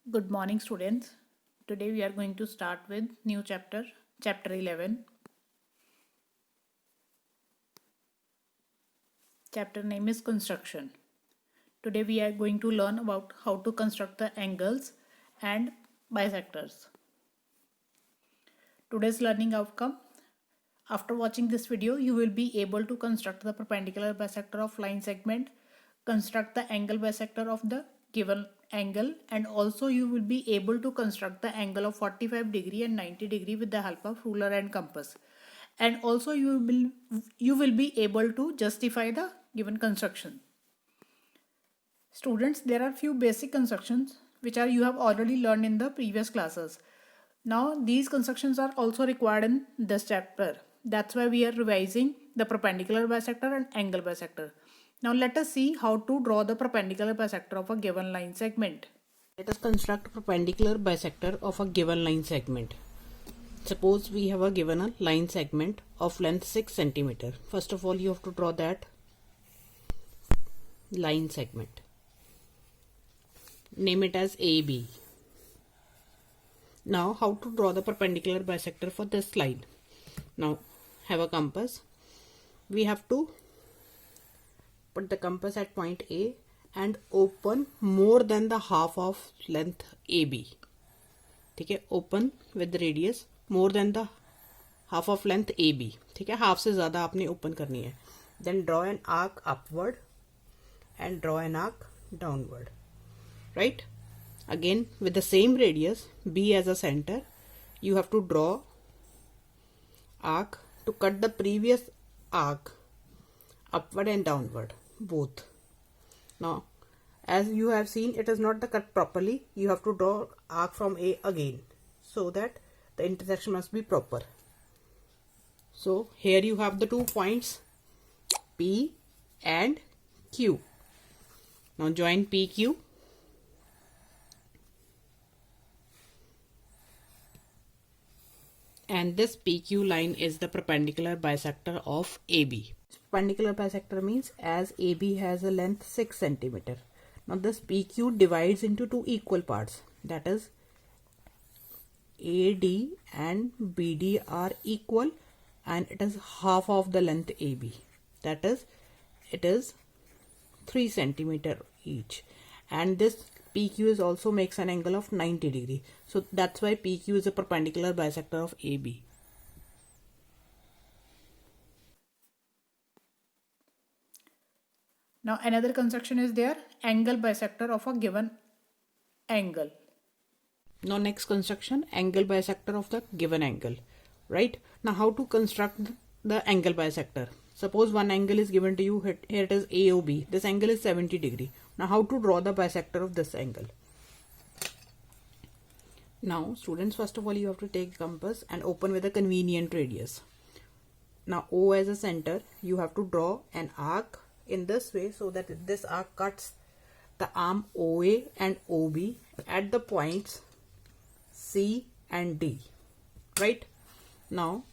Good morning, students. Today we are going to start with new chapter, chapter 11. Chapter name is construction. Today we are going to learn about how to construct the angles and bisectors. Today's learning outcome. After watching this video, you will be able to construct the perpendicular bisector of line segment, construct the angle bisector of the given angle, and also you will be able to construct the angle of 45 degree and 90 degree with the help of ruler and compass. And also you will be able to justify the given construction. Students, there are few basic constructions which are you have already learned in the previous classes. Now these constructions are also required in this chapter. That's why we are revising the perpendicular bisector and angle bisector. Now let us see how to draw the perpendicular bisector of a given line segment. Let us construct perpendicular bisector of a given line segment. Suppose we have a given a line segment of length 6 cm. First of all, you have to draw that line segment. Name it as AB. Now, how to draw the perpendicular bisector for this line? Now, have a compass. We have to put the compass at point A and open more than the half of length AB. ठीक है, open with the radius more than the half of length AB. ठीक है, half से ज़्यादा आपने open करनी है. Then draw an arc upward and draw an arc downward. Right? Again, with the same radius, B as a center, you have to draw arc to cut the previous arc upward and downward, both. Now, as you have seen, it is not the cut properly. You have to draw arc from A again, so that the intersection must be proper. So, here you have the 2 points, P and Q. Now, join PQ. And this PQ line is the perpendicular bisector of AB. Perpendicular bisector means as AB has a length 6 cm. Now this PQ divides into 2 equal parts. That is AD and BD are equal and it is half of the length AB. That is, it is 3 cm each. And this PQ is also makes an angle of 90 degree. So that's why PQ is a perpendicular bisector of AB. Now another construction is there, angle bisector of a given angle. Now next construction, angle bisector of the given angle. Right? Now how to construct the angle bisector? Suppose one angle is given to you, here it is AOB. This angle is 70 degree. Now how to draw the bisector of this angle? Now students, first of all you have to take compass and open with a convenient radius. Now O as a center, you have to draw an arc in this way so that this arc cuts the arm OA and OB at the points C and D. Right? Now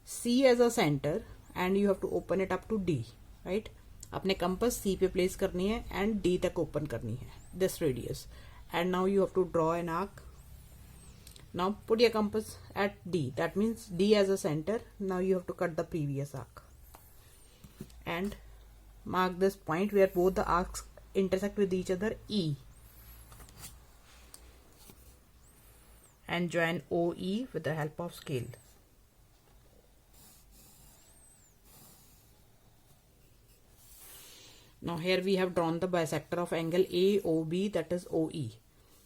C as a center and you have to open it up to D. Right? अपने compass C पे place करनी है and D तक open करनी है, this radius. And now you have to draw an arc. Now put your compass at D. That means D as a center. Now you have to cut the previous arc. And mark this point where both the arcs intersect with each other, E. And join OE with the help of scale. Now here we have drawn the bisector of angle AOB, that is OE.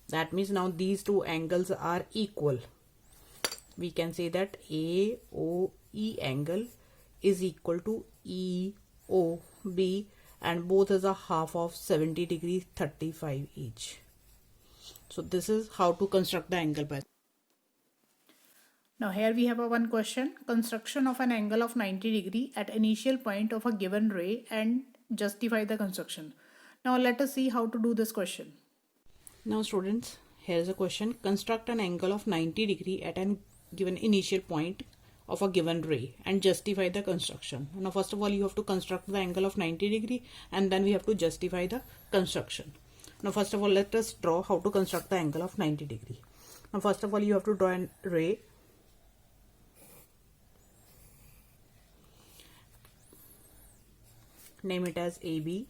That means now these two angles are equal. We can say that AOE angle is equal to EOB and both is a half of 70 degrees 35 each. So this is how to construct the angle bisector. Now here we have a one question, construction of an angle of 90 degree at initial point of a given ray and justify the construction. Now let us see how to do this question. Now students, here is a question. Construct an angle of 90 degree at an given initial point of a given ray and justify the construction. Now first of all you have to construct the angle of 90 degree and then we have to justify the construction. Now first of all, let us draw how to construct the angle of 90 degree. Now first of all, you have to draw an ray. Name it as AB.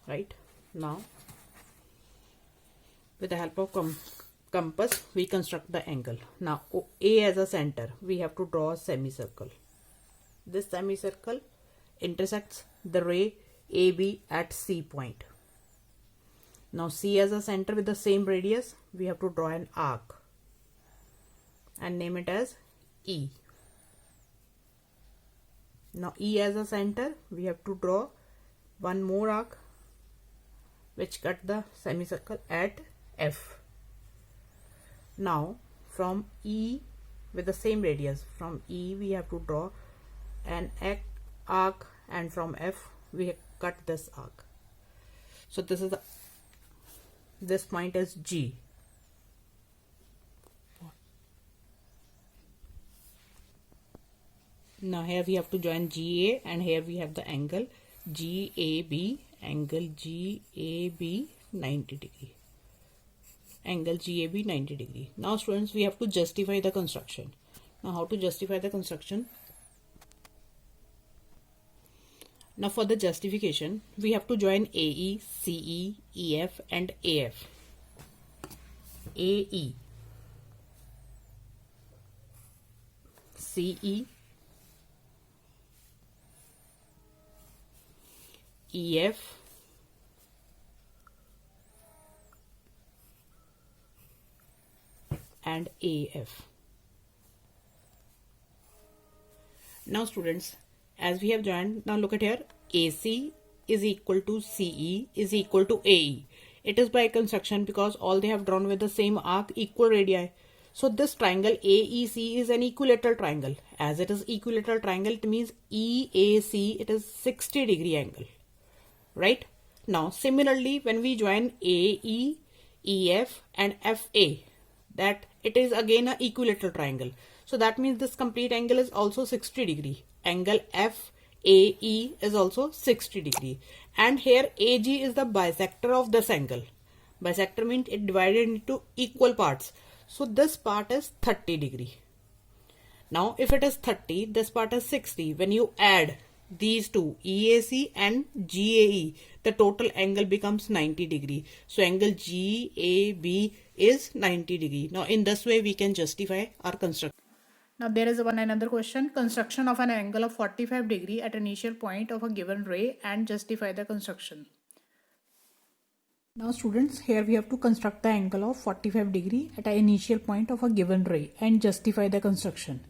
Right? Now, with the help of compass, we construct the angle. Now, A as a center, we have to draw a semicircle. This semicircle intersects the ray AB at C point. Now, C as a center with the same radius, we have to draw an arc and name it as E. Now, E as a center, we have to draw one more arc which cut the semicircle at F. Now, from E with the same radius, from E we have to draw an arc, and from F we cut this arc. So this point is G. Now here we have to join GA, and here we have the angle GAB, angle GAB 90 degree. Angle GAB 90 degree. Now students, we have to justify the construction. Now how to justify the construction? Now for the justification, we have to join AE, CE, EF and AF. AE, CE, EF, and AF. Now students, as we have joined, now look at here, AC is equal to CE is equal to AE. It is by construction because all they have drawn with the same arc, equal radii. So this triangle AEC is an equilateral triangle. As it is equilateral triangle, it means EAC, it is 60 degree angle. Right? Now similarly, when we join AE, EF and FA, that it is again an equilateral triangle. So that means this complete angle is also 60 degree. Angle FAE is also 60 degree. And here AG is the bisector of this angle. Bisector means it divided into equal parts. So this part is 30 degree. Now if it is 30, this part is 60. When you add these two, EAC and GAE, the total angle becomes 90 degree. So angle GAB is 90 degree. Now in this way we can justify our construction. Now there is another question. Construction of an angle of 45 degree at initial point of a given ray and justify the construction. Now students, here we have to construct the angle of 45 degree at an initial point of a given ray and justify the construction.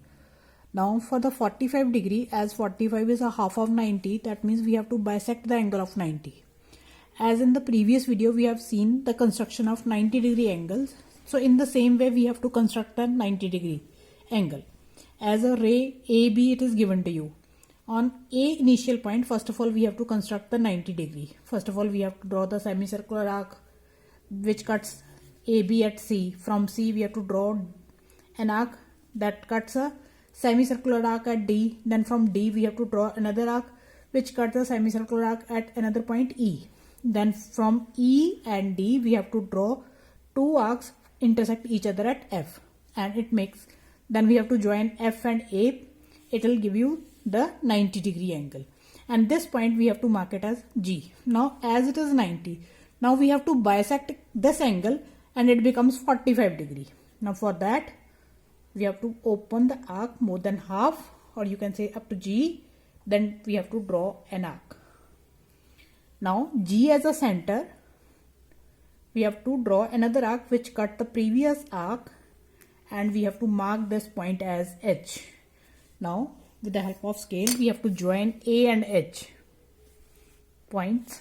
Now for the 45 degree, as 45 is a half of 90, that means we have to bisect the angle of 90. As in the previous video, we have seen the construction of 90 degree angles. So in the same way, we have to construct a 90 degree angle. As a ray AB, it is given to you. On A initial point, first of all, we have to construct the 90 degree. First of all, we have to draw the semicircular arc which cuts AB at C. From C, we have to draw an arc that cuts a semicircular arc at D. Then from D, we have to draw another arc which cuts a semicircular arc at another point E. Then from E and D, we have to draw two arcs intersect each other at F. And it makes, then we have to join F and A. It will give you the 90 degree angle. And this point we have to mark it as G. Now as it is 90, now we have to bisect this angle and it becomes 45 degree. Now for that, we have to open the arc more than half, or you can say up to G. Then we have to draw an arc. Now G as a center, we have to draw another arc which cut the previous arc, and we have to mark this point as H. Now with the help of scale, we have to join A and H points.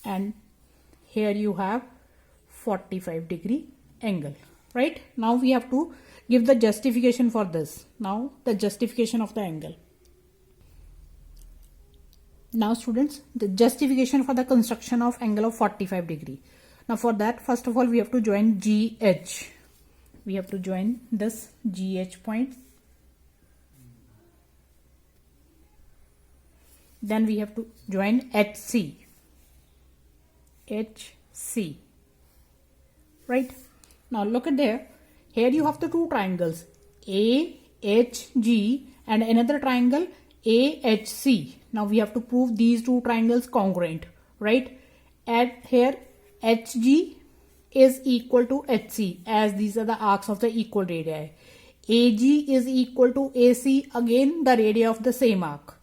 And here you have 45 degree angle, right? Now we have to give the justification for this. Now the justification of the angle. Now students, the justification for the construction of angle of 45 degree. Now for that, first of all, we have to join GH. We have to join this GH point. Then we have to join HC. Right? Now look at there. Here you have the two triangles AHG and another triangle AHC. Now we have to prove these two triangles congruent, right? At here HG is equal to HC, as these are the arcs of the equal radii. AG is equal to AC, again the radii of the same arc.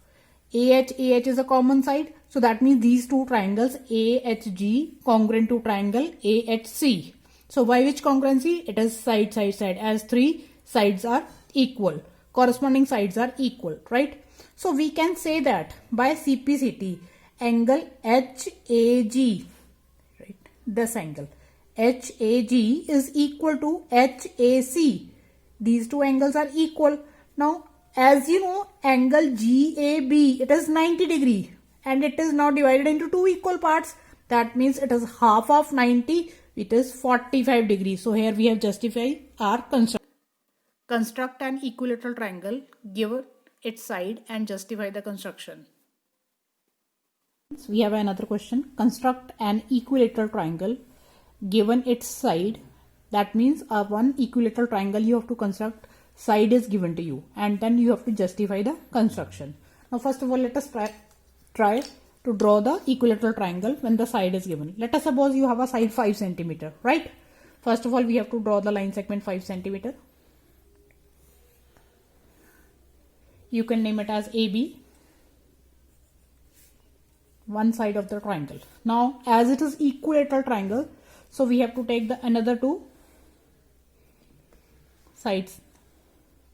AH is a common side, so that means these two triangles AHG congruent to triangle AHC. So by which congruency? It is side, as three sides are equal. Corresponding sides are equal, right? So we can say that by CPCT, angle HAG, right? This angle HAG is equal to HAC. These two angles are equal. Now, as you know, angle GAB, it is 90 degree and it is now divided into two equal parts. That means it is half of 90, it is 45 degrees. So here we have justified our construction. Construct an equilateral triangle, give its side and justify the construction. We have another question. Construct an equilateral triangle given its side. That means one equilateral triangle you have to construct, side is given to you, and then you have to justify the construction. Now first of all, let us try to draw the equilateral triangle when the side is given. Let us suppose you have a side 5 centimeter, right? First of all, we have to draw the line segment 5 centimeter. You can name it as AB, one side of the triangle. Now as it is equilateral triangle, so we have to take the another two sides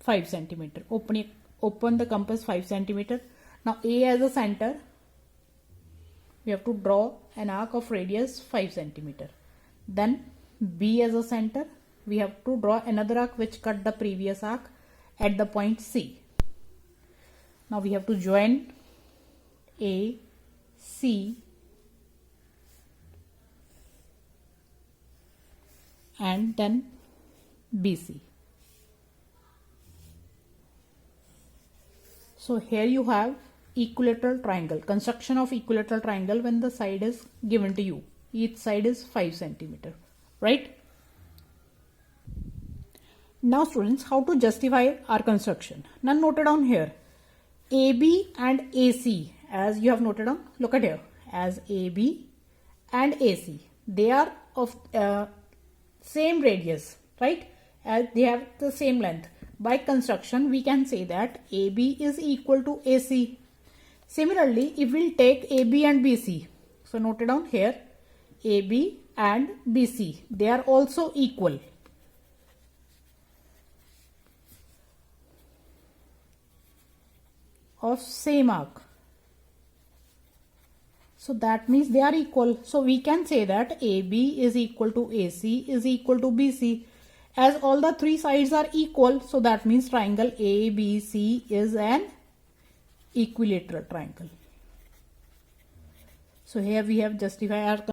5 centimeter. Open the compass 5 centimeter. Now A as a center, we have to draw an arc of radius 5 centimeter. Then B as a center, we have to draw another arc which cut the previous arc at the point C. Now we have to join A, C and then BC. So here you have equilateral triangle, construction of equilateral triangle when the side is given to you. Each side is 5 centimeter, right? Now students, how to justify our construction? Now note down here, AB and AC, as you have noted down, look at here, as AB and AC, they are of same radius, right? As they have the same length. By construction, we can say that AB is equal to AC. Similarly, if we'll take AB and BC, so note it down here, AB and BC, they are also equal. Of same arc. So that means they are equal. So we can say that AB is equal to AC is equal to BC. As all the three sides are equal, so that means triangle ABC is an equilateral triangle. So here we have justified our